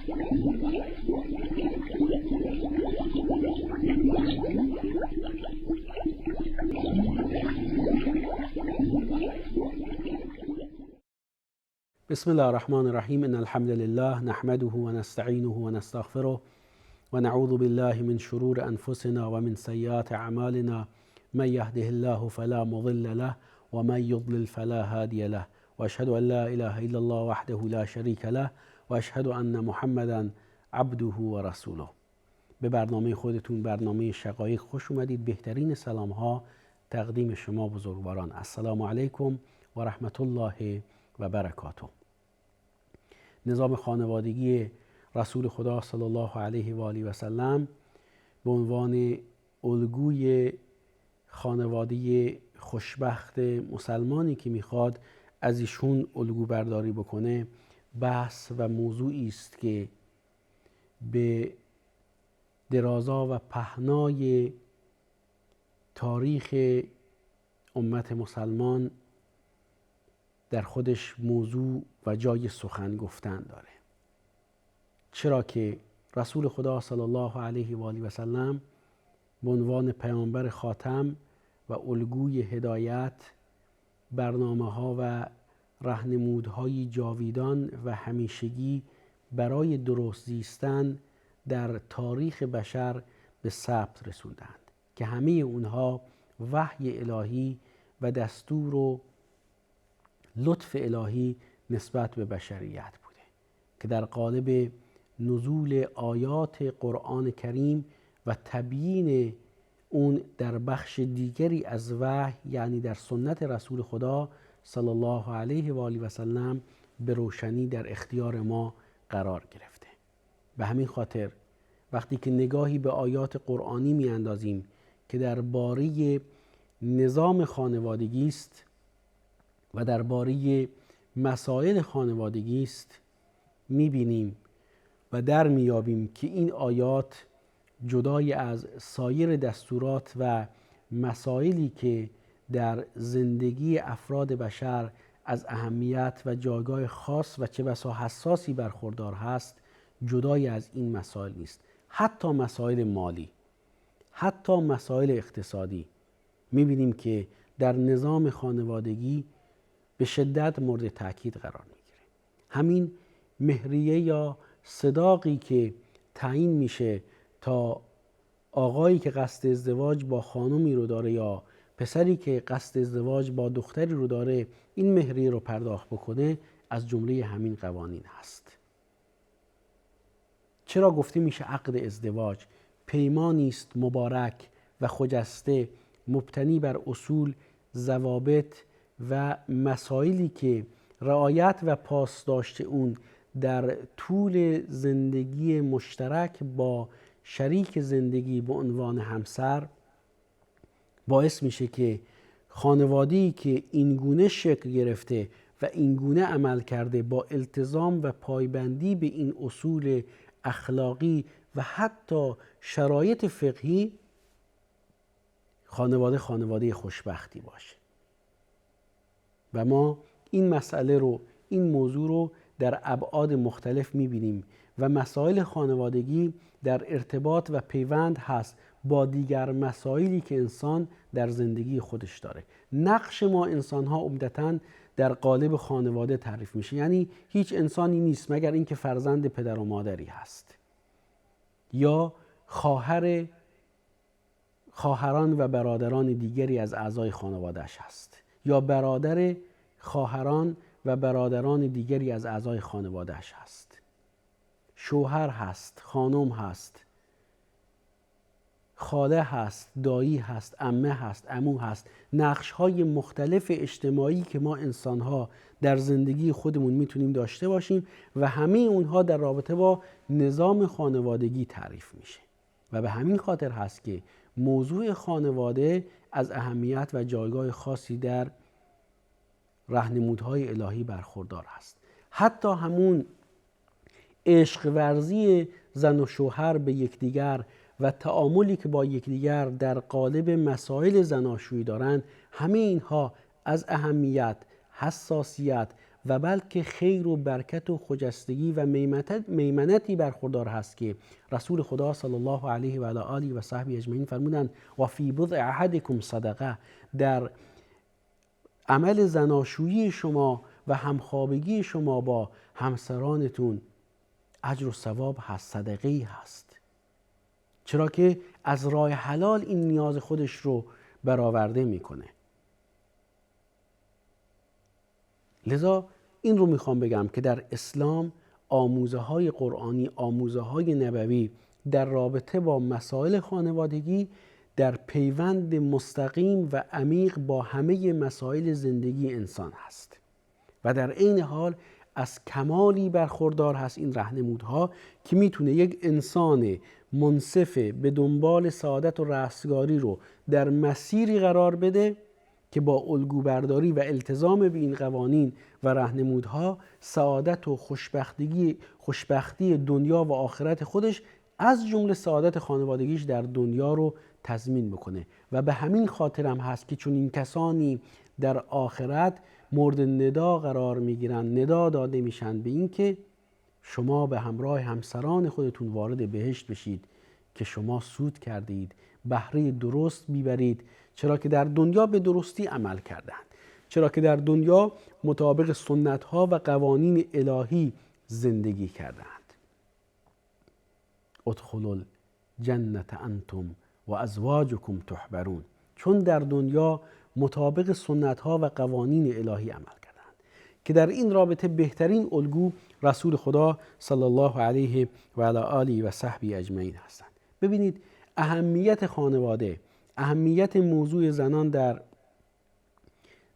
بسم الله الرحمن الرحیم. ان الحمد لله نحمده و نستعینه و نستغفره و نعوذ بالله من شرور انفسنا و من سیئات اعمالنا. من یهده الله فلا مضل له و من یضلل فلا هادی له و اشهد ان لا اله الا الله وحده لا شریک له و اشهد ان محمدا عبده و رسوله. به برنامه خودتون، برنامه شقایق، خوش اومدید. بهترین سلام ها تقدیم شما بزرگواران. السلام علیکم و رحمت الله و برکاته. نظام خانوادگی رسول خدا صلی الله علیه و آله و سلم به عنوان الگوی خانواده خوشبخت مسلمانی که میخواد از ایشون الگو برداری بکنه، بحث و موضوعی است که به درازا و پهنای تاریخ امت مسلمان در خودش موضوع و جای سخن گفتن داره. چرا که رسول خدا صلی الله علیه و آله و سلم به عنوان پیامبر خاتم و الگوی هدایت، برنامه‌ها و راهنمودهای جاویدان و همیشگی برای درست زیستن در تاریخ بشر به ثبت رسوندند که همه اونها وحی الهی و دستور و لطف الهی نسبت به بشریت بوده که در قالب نزول آیات قرآن کریم و تبیین اون در بخش دیگری از وحی، یعنی در سنت رسول خدا صلی الله علیه و آله و سلم، به روشنی در اختیار ما قرار گرفته. به همین خاطر وقتی که نگاهی به آیات قرآنی می اندازیم که درباره نظام خانوادگی است و درباره مسائل خانوادگی است، می‌بینیم و در می‌یابیم که این آیات جدای از سایر دستورات و مسائلی که در زندگی افراد بشر از اهمیت و جایگاه خاص و چه بسا حساسی برخوردار هست، جدای از این مسائل نیست. حتی مسائل مالی، حتی مسائل اقتصادی می‌بینیم که در نظام خانوادگی به شدت مورد تاکید قرار میگیره. همین مهریه یا صداقی که تعیین میشه تا آقایی که قصد ازدواج با خانمی رو داره یا پسری که قصد ازدواج با دختری رو داره این مهریه رو پرداخت بکنه، از جمله همین قوانین هست. چرا گفته میشه عقد ازدواج پیمانی است مبارک و خجسته، مبتنی بر اصول، ضوابط و مسائلی که رعایت و پاسداشت اون در طول زندگی مشترک با شریک زندگی به عنوان همسر باعث میشه که خانواده‌ای که اینگونه شکل گرفته و اینگونه عمل کرده با التزام و پایبندی به این اصول اخلاقی و حتی شرایط فقهی، خانواده خوشبختی باشه. و ما این مسئله رو، این موضوع رو در ابعاد مختلف می‌بینیم و مسائل خانوادگی در ارتباط و پیوند هست با دیگر مسائلی که انسان در زندگی خودش داره. نقش ما انسان‌ها عمدتاً در قالب خانواده تعریف میشه، یعنی هیچ انسانی نیست مگر اینکه فرزند پدر و مادری هست یا خواهران و برادران دیگری از اعضای خانواده‌اش هست یا برادر خواهران و برادران دیگری از اعضای خانواده‌اش هست، شوهر هست، خانم هست، خاله هست، دایی هست، عمه هست، عمو هست. نقش‌های مختلف اجتماعی که ما انسان‌ها در زندگی خودمون میتونیم داشته باشیم و همه اونها در رابطه با نظام خانوادگی تعریف میشه و به همین خاطر هست که موضوع خانواده از اهمیت و جایگاه خاصی در راهنمودهای الهی برخوردار است. حتی همون عشق ورزی زن و شوهر به یکدیگر و تعاملی که با یکدیگر در قالب مسائل زناشویی دارند، همه اینها از اهمیت، حساسیت و بلکه خیر و برکت و خجستگی و میمنتی برخوردار هست که رسول خدا صلی الله علیه و آله و صحبه اجمعین فرمودند و فی بضع احدکم صدقه، در عمل زناشویی شما و همخوابگی شما با همسرانتون اجر و ثواب هست، صدقه‌ای هست، چرا که از راه حلال این نیاز خودش رو برآورده میکنه. لذا این رو میخوام بگم که در اسلام آموزه های قرآنی، آموزه های نبوی در رابطه با مسائل خانوادگی در پیوند مستقیم و عمیق با همه مسائل زندگی انسان هست و در عین حال از کمالی برخوردار هست این راهنمودها که میتونه یک انسان منصف به دنبال سعادت و رستگاری رو در مسیری قرار بده که با الگوبرداری و التزام به این قوانین و راهنمودها سعادت و خوشبختی دنیا و آخرت خودش از جمله سعادت خانوادگیش در دنیا رو تضمین بکنه. و به همین خاطر هم هست که چون این کسانی در آخرت مورد ندا قرار میگیرن، ندا داده میشن به این که شما به همراه همسران خودتون وارد بهشت بشید که شما سود کردید، بهره درست میبرید، چرا که در دنیا به درستی عمل کردند، چرا که در دنیا مطابق سنت ها و قوانین الهی زندگی کردند. ادخلوا الجنة انتم و ازواجکم تحبرون، چون در دنیا مطابق سنت ها و قوانین الهی عمل کردند که در این رابطه بهترین الگو رسول خدا صلی الله علیه و آله و صحبه اجمعین هستند. ببینید اهمیت خانواده، اهمیت موضوع زنان در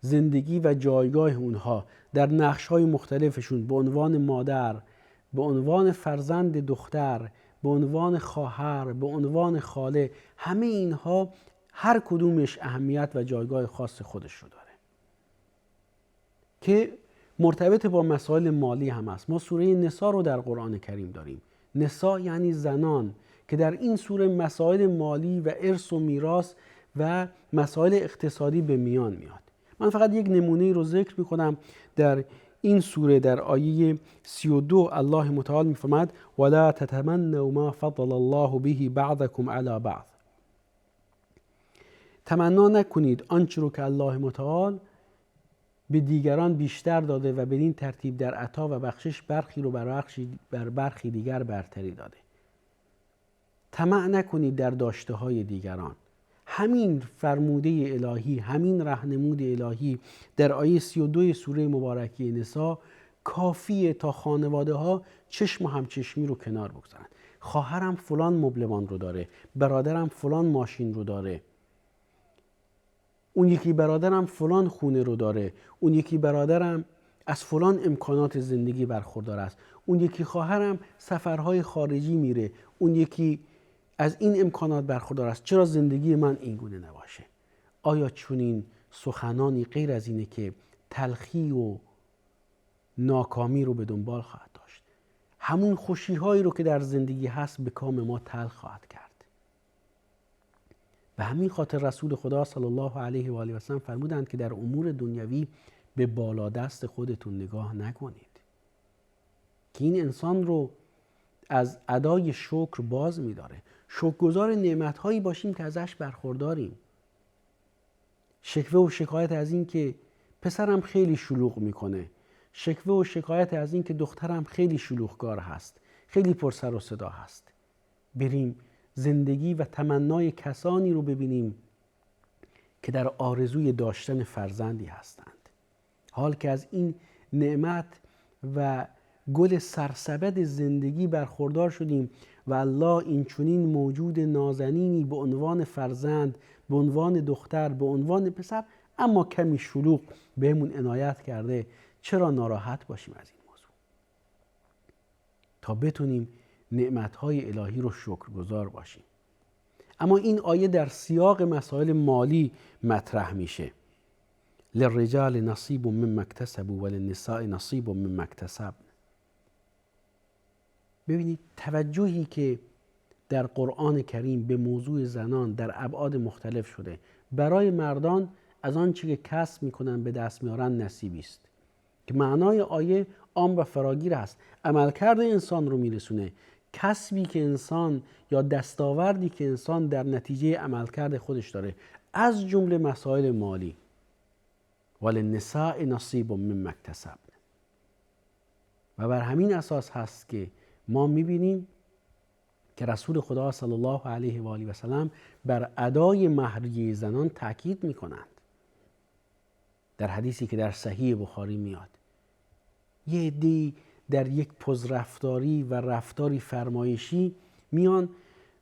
زندگی و جایگاه اونها در نقش‌های مختلفشون به عنوان مادر، به عنوان فرزند دختر، به عنوان خواهر، به عنوان خاله، همه اینها هر کدومش اهمیت و جایگاه خاص خودش رو داره که مرتبط با مسائل مالی هم است. ما سوره نساء رو در قرآن کریم داریم. نساء یعنی زنان که در این سوره مسائل مالی و ارث و میراث و مسائل اقتصادی به میان میاد. من فقط یک نمونه رو ذکر میکنم. در این سوره در آیه 32 الله متعال میفرماید ولا تتمنوا ما فضل الله به بعضکم علی بعض، تمنا نکنید آنچه رو که الله متعال به دیگران بیشتر داده و بدین ترتیب در عطا و بخشش برخی رو بر برخی دیگر برتری داده. طمع نکنید در داشته های دیگران. همین فرموده الهی، همین راهنمود الهی در آیه 32 سوره مبارکه نساء کافیه تا خانواده ها چشم و همچشمی رو کنار بگذارن. خواهرم فلان مبلمان رو داره، برادرم فلان ماشین رو داره، اون یکی برادرم فلان خونه رو داره، اون یکی برادرم از فلان امکانات زندگی برخوردار است، اون یکی خواهرم سفرهای خارجی میره، اون یکی از این امکانات برخوردار است، چرا زندگی من این گونه نباشه؟ آیا چنین سخنانی غیر از اینه که تلخی و ناکامی رو به دنبال خواهد داشت؟ همون خوشی‌هایی رو که در زندگی هست به کام ما تلخ خواهد کرد. به همین خاطر رسول خدا صلی الله علیه و آله و سلم فرمودند که در امور دنیوی به بالا دست خودتون نگاه نکنید، که این انسان رو از ادای شکر باز می‌داره. شکرگزار نعمت‌هایی باشیم که ازش برخورداریم. شکوه و شکایت از این که پسرم خیلی شلوغ میکنه، شکوه و شکایت از این که دخترم خیلی شلوغگار هست، خیلی پر سر و صدا هست، بریم زندگی و تمنای کسانی رو ببینیم که در آرزوی داشتن فرزندی هستند، حال که از این نعمت و گل سرسبد زندگی برخوردار شدیم و الله این چنین موجود نازنینی به عنوان فرزند، به عنوان دختر، به عنوان پسر، اما کمی شلوغ بهمون عنایت کرده. چرا ناراحت باشیم از این موضوع؟ تا بتونیم نعمتهای الهی رو شکرگزار باشیم. اما این آیه در سیاق مسائل مالی مطرح میشه. للرجال نصیب مما اکتسبوا وللنساء نصیب مما اکتسبن. ببینید توجهی که در قرآن کریم به موضوع زنان در ابعاد مختلف شده. برای مردان از آنچه که کسب میکنن به دست میارن نصیبی است، که معنای آیه عام و فراگیر است. عملکرد انسان رو میرسونه. کسبی که انسان یا دستاوردی که انسان در نتیجه عملکرد خودش داره، از جمله مسائل مالی. وللنساء نصیب مما اکتسبن. و بر همین اساس هست که ما میبینیم که رسول خدا صلی الله علیه و آله و سلم بر ادای مهریه زنان تاکید میکنند. در حدیثی که در صحیح بخاری میاد، یه عده‌ای در یک پزرفتاری و رفتاری فرمایشی میان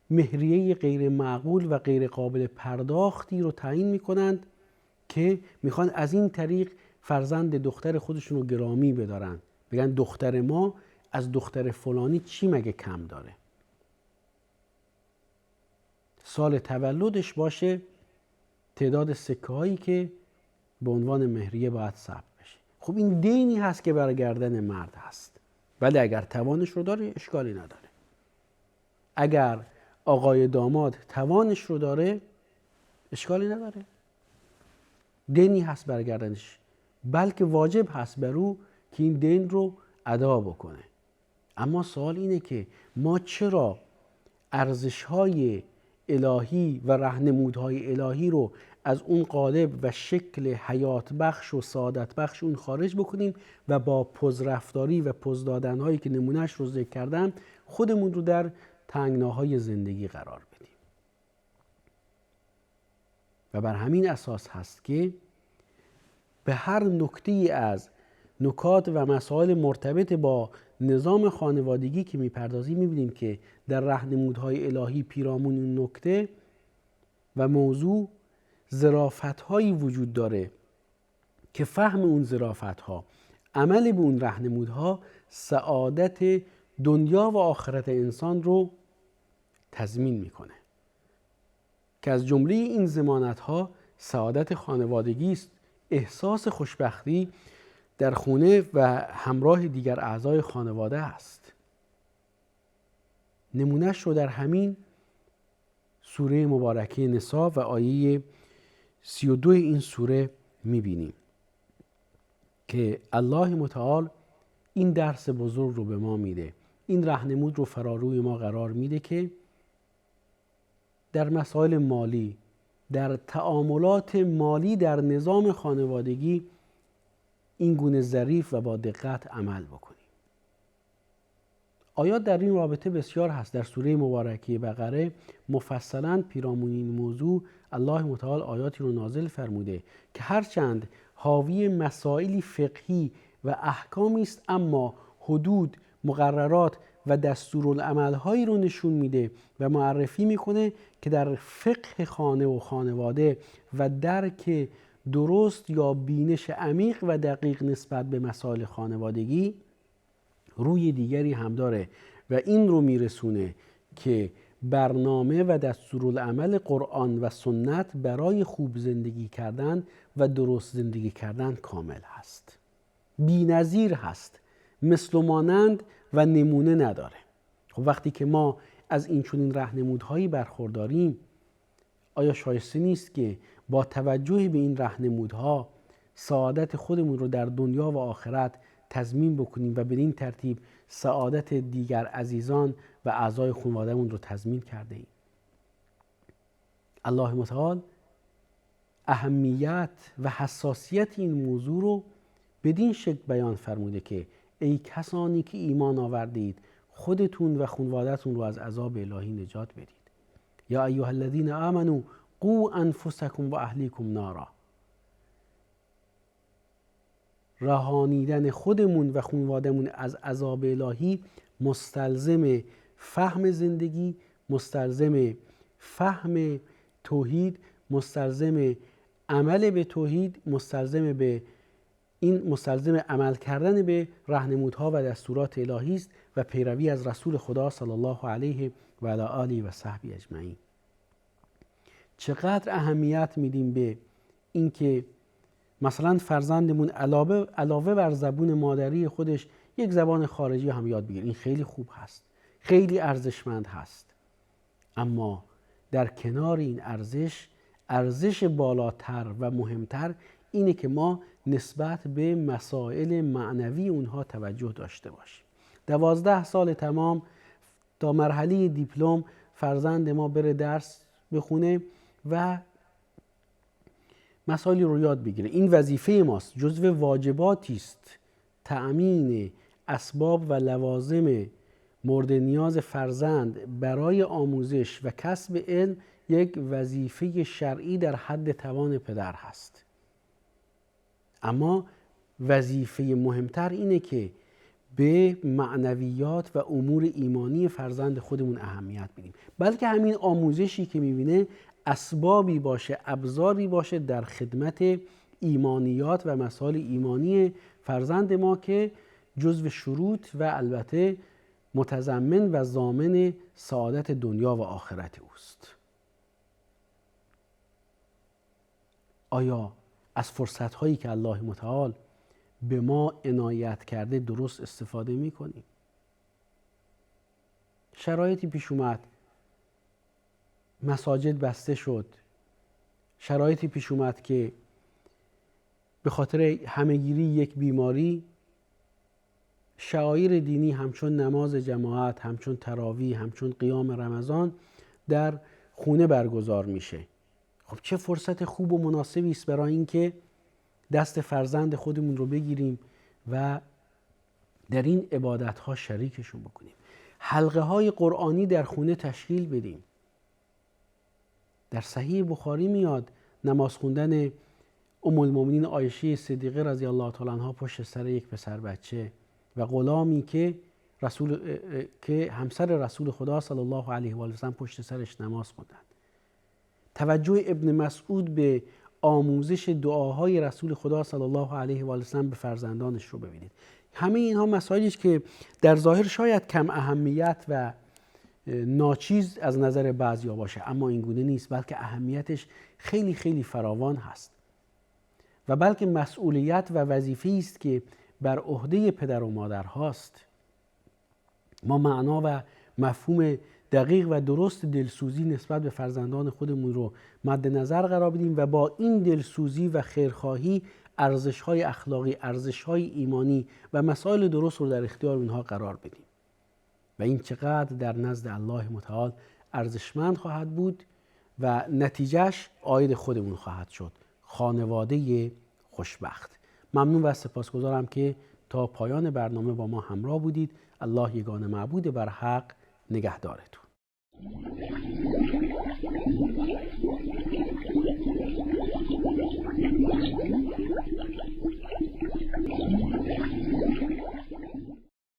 مهریه غیر معقول و غیر قابل پرداختی رو تعیین میکنند که میخوان از این طریق فرزند دختر خودشون رو گرامی بدارن. بگن دختر ما از دختر فلانی چی مگه کم داره؟ سال تولدش باشه تعداد سکه هایی که به عنوان مهریه باید ثبت بشه. خب این دینی هست که بر گردن مرد هست، ولی اگر توانش رو داره اشکالی نداره. اگر آقای داماد توانش رو داره اشکالی نداره، دینی هست بر گردنش، بلکه واجب هست بر او که این دین رو ادا بکنه. اما سوال اینه که ما چرا ارزش‌های الهی و راهنمودهای الهی رو از اون قالب و شکل حیات بخش و سعادت بخش اون خارج بکنیم و با پزرفتاری و پز دادنهایی که نمونهش رو ذکر کردم خودمون رو در تنگناهای زندگی قرار بدیم. و بر همین اساس هست که به هر نکته‌ای از نکات و مسائل مرتبط با نظام خانوادگی که میپردازیم میبینیم که در راهنمودهای الهی پیرامون این نکته و موضوع ظرافت‌هایی وجود داره که فهم اون ظرافت‌ها، عمل به اون راهنمودها سعادت دنیا و آخرت انسان رو تضمین میکنه، که از جمله این ضمانت‌ها سعادت خانوادگی است. احساس خوشبختی در خونه و همراه دیگر اعضای خانواده است. نمونهش رو در همین سوره مبارکه نساء و آیه 32 این سوره میبینیم که الله متعال این درس بزرگ رو به ما میده، این راهنمود رو فراروی ما قرار میده که در مسائل مالی، در تعاملات مالی در نظام خانوادگی این گونه ظریف و با دقت عمل بکنیم. آیات در این رابطه بسیار هست. در سوره مبارکه بقره مفصلا پیرامون این موضوع الله متعال آیاتی رو نازل فرموده که هرچند حاوی مسائلی فقهی و احکامی است، اما حدود، مقررات و دستورالعمل‌هایی رو نشون میده و معرفی میکنه که در فقه خانه و خانواده و درک درست یا بینش عمیق و دقیق نسبت به مسائل خانوادگی روی دیگری هم داره و این رو میرسونه که برنامه و دستورالعمل قرآن و سنت برای خوب زندگی کردن و درست زندگی کردن کامل هست، بی‌نظیر هست، مثل و مانند و نمونه نداره. خب وقتی که ما از این چنین راهنمودهایی برخورداریم، آیا شایسته نیست که با توجه به این راهنمودها سعادت خودمون رو در دنیا و آخرت تضمین بکنیم و بدین ترتیب سعادت دیگر عزیزان و اعضای خانواده‌مون رو تضمین کرده ایم؟ الله متعال اهمیت و حساسیت این موضوع رو بدین شکل بیان فرموده که ای کسانی که ایمان آوردید خودتون و خانواده‌تون رو از عذاب الهی نجات بدید. یا ایها الذین آمنوا قوا انفسکم و اهلیکم نارا. رهانیدن خودمون و خانواده‌مون از عذاب الهی مستلزم فهم زندگی، مستلزم فهم توحید، مستلزم عمل به توحید، مستلزم عمل کردن به راهنمودها و دستورات الهی است و پیروی از رسول خدا صلی الله علیه و علی آله و صحبه اجمعین. چقدر اهمیت میدیم به اینکه مثلا فرزندمون علاوه بر زبون مادری خودش یک زبان خارجی هم یاد بگیره. این خیلی خوب هست، خیلی ارزشمند هست، اما در کنار این ارزش بالاتر و مهمتر اینه که ما نسبت به مسائل معنوی اونها توجه داشته باشیم. 12 سال تمام تا مرحله دیپلم فرزند ما بره درس بخونه و مسائلی رو یاد بگیره. این وظیفه ماست، جزو واجباتی است. تأمین اسباب و لوازم مورد نیاز فرزند برای آموزش و کسب علم یک وظیفه شرعی در حد توان پدر هست. اما وظیفه مهمتر اینه که به معنویات و امور ایمانی فرزند خودمون اهمیت بدیم، بلکه همین آموزشی که میبینه اسبابی باشه، ابزاری باشه در خدمت ایمانیات و مسائل ایمانی فرزند ما که جزو شروط و البته متضمن و ضامن سعادت دنیا و آخرت اوست. آیا از فرصت‌هایی که الله متعال به ما عنایت کرده درست استفاده می‌کنیم؟ شرایطی پیش اومد، مساجد بسته شد، شرایطی پیش اومد که به خاطر همه‌گیری یک بیماری شعائر دینی همچون نماز جماعت، همچون تراویح، همچون قیام رمضان در خونه برگزار میشه. خب چه فرصت خوب و مناسبی است برای اینکه دست فرزند خودمون رو بگیریم و در این عبادت‌ها شریکشون بکنیم. حلقه های قرآنی در خونه تشکیل بدیم. در صحیح بخاری میاد نماز خوندن ام المؤمنین عایشه صدیقه رضی الله تعالی عنها پشت سر یک پسر بچه و غلامی که همسر رسول خدا صلی الله علیه و آله و سلم پشت سرش نماز خوندند. توجه ابن مسعود به آموزش دعاهای رسول خدا صلی الله علیه و آله و سلم به فرزندانش رو ببینید. همه اینها مسائلی است که در ظاهر شاید کم اهمیت و ناچیز از نظر بعضیا باشه، اما این گونه نیست، بلکه اهمیتش خیلی خیلی فراوان هست و بلکه مسئولیت و وظیفه‌ای است که بر عهده پدر و مادر هاست. ما معنا و مفهوم دقیق و درست دلسوزی نسبت به فرزندان خودمون رو مد نظر قرار بدیم و با این دلسوزی و خیرخواهی ارزش‌های اخلاقی، ارزش‌های ایمانی و مسائل درست رو در اختیار اونها قرار بدیم و این چقدر در نزد الله متعال ارزشمند خواهد بود و نتیجهش عاید خودمون خواهد شد، خانواده خوشبخت. ممنون و سپاسگزارم که تا پایان برنامه با ما همراه بودید. الله یگانه معبود بر حق، نگهدارتون.